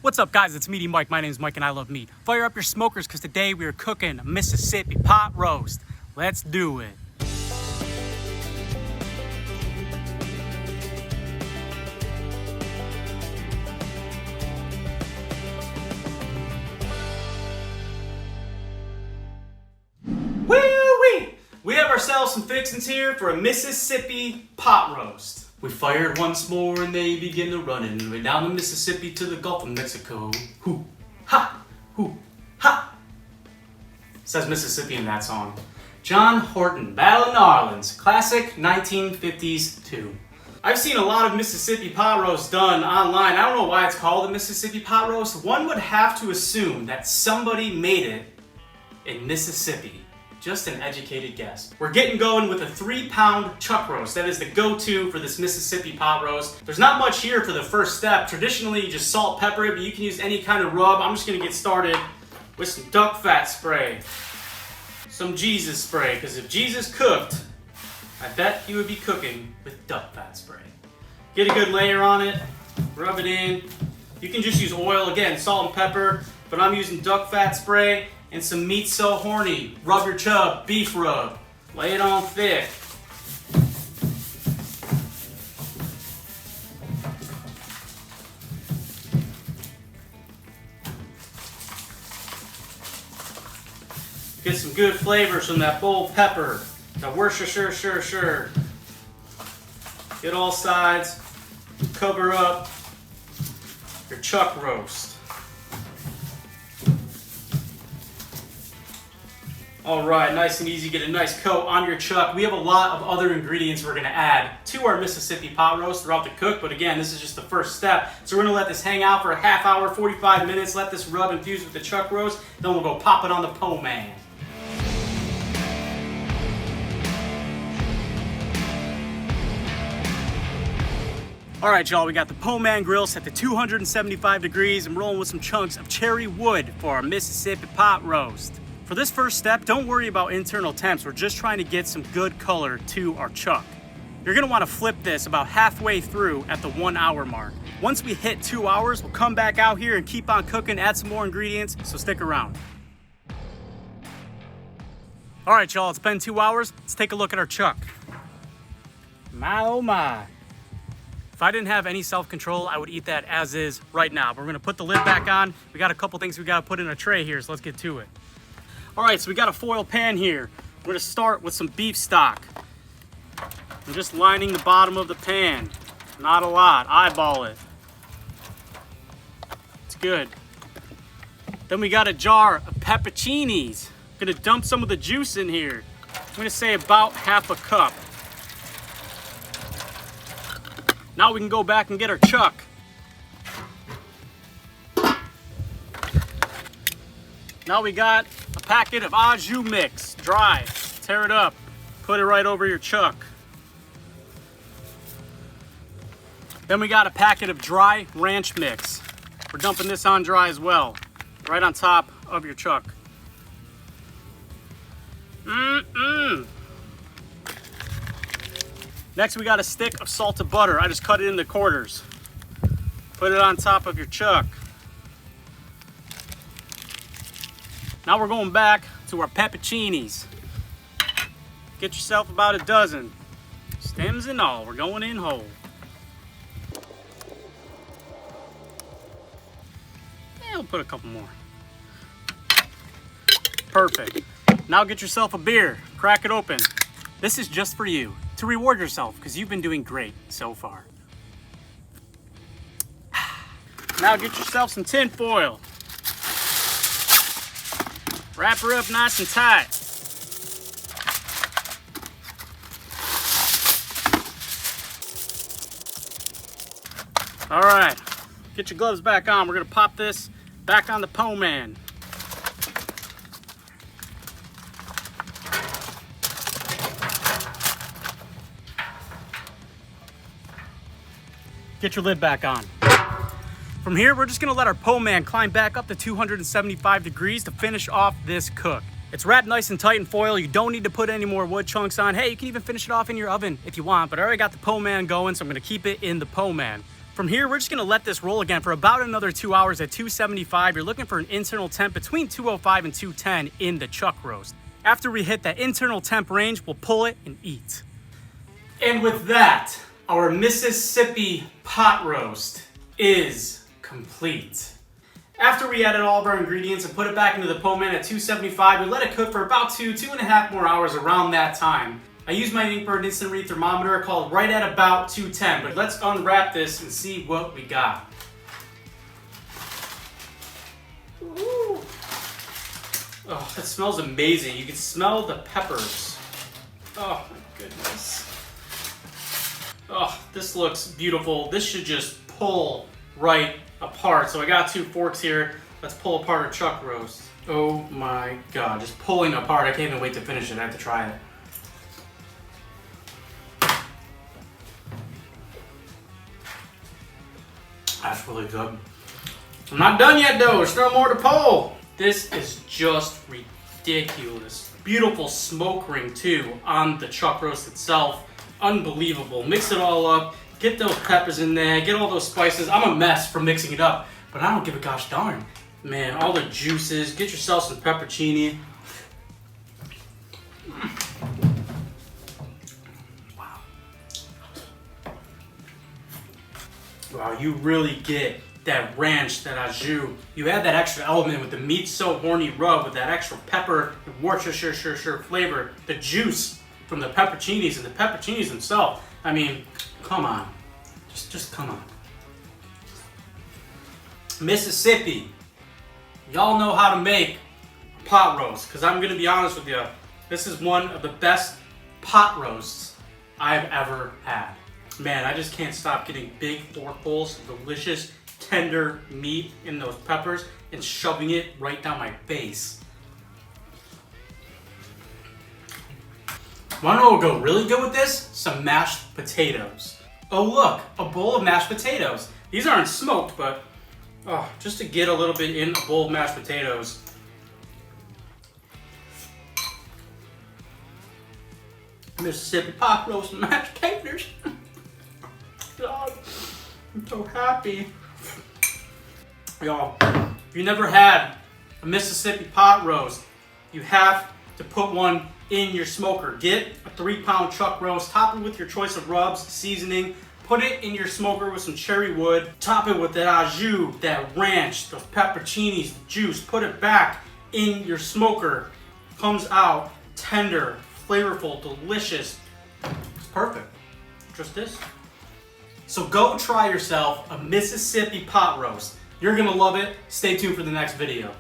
What's up, guys? It's Meaty Mike. My name's Mike and I love meat. Fire up your smokers because today we are cooking a Mississippi pot roast. Let's do it. Woo-wee! We have ourselves some fixings here for a Mississippi pot roast. We fired once more and they begin to running way down the Mississippi to the Gulf of Mexico. Hoo, ha, hoo, ha. Says Mississippi in that song. John Horton, Battle of New Orleans, classic 1950s too. I've seen a lot of Mississippi pot roast done online. I don't know why it's called a Mississippi pot roast. One would have to assume that somebody made it in Mississippi. Just an educated guess. We're getting going with a 3-pound chuck roast. That is the go-to for this Mississippi pot roast. There's not much here for the first step. Traditionally, you just salt, pepper it, but you can use any kind of rub. I'm just gonna get started with some duck fat spray. Some Jesus spray, because if Jesus cooked, I bet he would be cooking with duck fat spray. Get a good layer on it, rub it in. You can just use oil, again, salt and pepper, but I'm using duck fat spray. And some meat so horny. Rub your chub, beef rub. Lay it on thick. Get some good flavors from that bold pepper. That Worcestershire. Get all sides. Cover up your chuck roast. All right, nice and easy, get a nice coat on your chuck. We have a lot of other ingredients we're gonna add to our Mississippi pot roast throughout the cook, but again, this is just the first step. So we're gonna let this hang out for a half hour, 45 minutes, let this rub and fuse with the chuck roast, then we'll go pop it on the po man. All right, y'all, we got the po man grill set to 275 degrees. I'm rolling with some chunks of cherry wood for our Mississippi pot roast. For this first step, don't worry about internal temps. We're just trying to get some good color to our chuck. You're gonna wanna flip this about halfway through at the 1 hour mark. Once we hit 2 hours, we'll come back out here and keep on cooking, add some more ingredients, so stick around. All right, y'all, it's been 2 hours. Let's take a look at our chuck. My, oh my. If I didn't have any self-control, I would eat that as is right now. But we're gonna put the lid back on. We got a couple things we gotta put in a tray here, so let's get to it. All right, so we got a foil pan here. We're gonna start with some beef stock. I'm just lining the bottom of the pan. Not a lot, eyeball it. It's good. Then we got a jar of pepperoncinis. I'm gonna dump some of the juice in here. I'm gonna say about half a cup. Now we can go back and get our chuck. Now we got a packet of au jus mix, dry. Tear it up, put it right over your chuck. Then we got a packet of dry ranch mix. We're dumping this on dry as well, right on top of your chuck. Next we got a stick of salted butter. I just cut it into quarters. Put it on top of your chuck. Now we're going back to our pepperoncinis. Get yourself about a dozen. Stems and all, we're going in whole. Yeah, we'll put a couple more. Perfect. Now get yourself a beer, crack it open. This is just for you, to reward yourself, because you've been doing great so far. Now get yourself some tin foil. Wrap her up nice and tight. All right, get your gloves back on. We're gonna pop this back on the po man. Get your lid back on. From here, we're just gonna let our po man climb back up to 275 degrees to finish off this cook. It's wrapped nice and tight in foil. You don't need to put any more wood chunks on. Hey, you can even finish it off in your oven if you want, but I already got the po man going, so I'm gonna keep it in the po man. From here, we're just gonna let this roll again for about another 2 hours at 275. You're looking for an internal temp between 205 and 210 in the chuck roast. After we hit that internal temp range, we'll pull it and eat. And with that, our Mississippi pot roast is complete. After we added all of our ingredients and put it back into the po man at 275, we let it cook for about 2.5 more hours around that time. I used my Inkbird instant read thermometer called right at about 210, but let's unwrap this and see what we got. Ooh. Oh, that smells amazing. You can smell the peppers. Oh my goodness. Oh, this looks beautiful. This should just pull right apart. So I got 2 forks here. Let's pull apart our chuck roast. Oh my God, just pulling apart. I can't even wait to finish it. I have to try it. That's really good. I'm not done yet though, there's still more to pull. This is just ridiculous. Beautiful smoke ring too on the chuck roast itself. Unbelievable. Mix it all up, get those peppers in there, get all those spices. I'm a mess for mixing it up, but I don't give a gosh darn. Man, all the juices, get yourself some pepperoncini. Wow, you really get that ranch, that au jus. You add that extra element with the meat so horny rub with that extra pepper, the Worcestershire flavor, the juice from the pepperoncinis and the pepperoncinis themselves. I mean, come on. Just come on. Mississippi. Y'all know how to make a pot roast, because I'm going to be honest with you. This is one of the best pot roasts I've ever had. Man, I just can't stop getting big forkfuls of delicious, tender meat in those peppers and shoving it right down my face. Wanna know what would go really good with this? Some mashed potatoes. Oh look, a bowl of mashed potatoes. These aren't smoked, but just to get a little bit in a bowl of mashed potatoes. Mississippi pot roast and mashed taters. God, I'm so happy. Y'all, if you never had a Mississippi pot roast, you have to put one in your smoker. Get a 3-pound chuck roast, top it with your choice of rubs, seasoning, put it in your smoker with some cherry wood, top it with that au jus, that ranch, those pepperoncinis, the juice, put it back in your smoker. Comes out tender, flavorful, delicious. It's perfect. Just this. So go try yourself a Mississippi pot roast. You're gonna love it. Stay tuned for the next video.